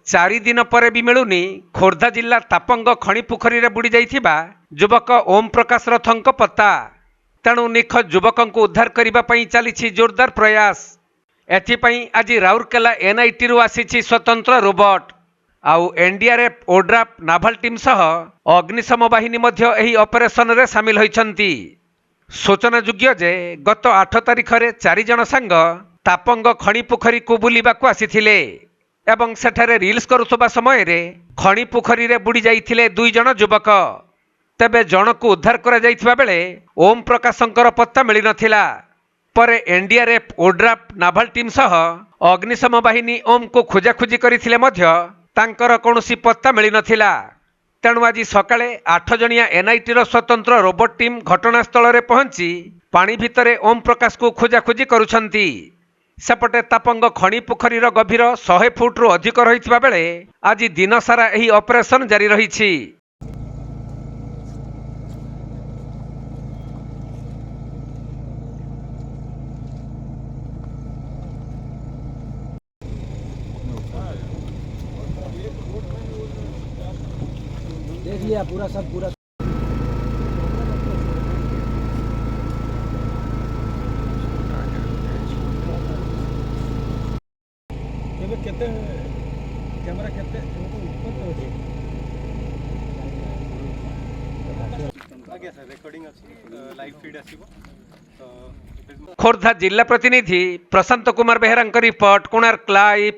4 दिन पर भी मिलुनी खोर्धा जिला तापंग खणी पोखरी रे बुड़ी जाइथिबा युवक ओम प्रकाश रथंक पत्ता। तेणु निखोज युवक को उद्धार करने पर चली जोरदार प्रयास। एथिपाई आज राउरकेला एनआईटी रु आसी स्वतंत्र रोबोट आउ एनडीआरएफ ओड्राफ नाभाल टीम सह अग्निशम बाहिनी मध्य एही ऑपरेशन रे शामिल होइछंती। सूचनायोग्य जे गत 8 तारिख रे 4 जन सांग तापंग खणी पोखरी को बुलिबाकू आसीथिले एवं सेठारे रील्स करुथबा समय रे खणी पोखरी रे बुड़ी जाइथिले 2 जन युवक। तेबे जन को उद्धार करा जाइथिबा बेले ओम प्रकाशंकर पत्ता मिली नथिला। पर एनडीआरएफ ओड्राफ नाभाल टीम सह अग्निशम बाहिनी ओम को खोजाखोजी करथिले मध्य तांकर कौनसी पत्ता मिली नथिला। तेणु आज सकाळे 8 जणिया एनआईटी रो स्वतंत्र रोबोट टीम घटनास्थल रे पहुंची पानी भितरे ओम प्रकाश को खोजाखोजी करुछंती। सेपटे तापंग खणी पोखरी रो गभीर 100 फुट रु अधिक रहितबा बेले आज दिन सारा एही ऑपरेशन जारी रहिछि। देख लिया पूरा सब पूरा केते कैमरा केते आगे सर रिकॉर्डिंग अछि लाइव फीड आसीबो। खोर्धा जिला प्रतिनिधि प्रशांत कुमार बेहरा रिपोर्ट कोणार्क लाइव।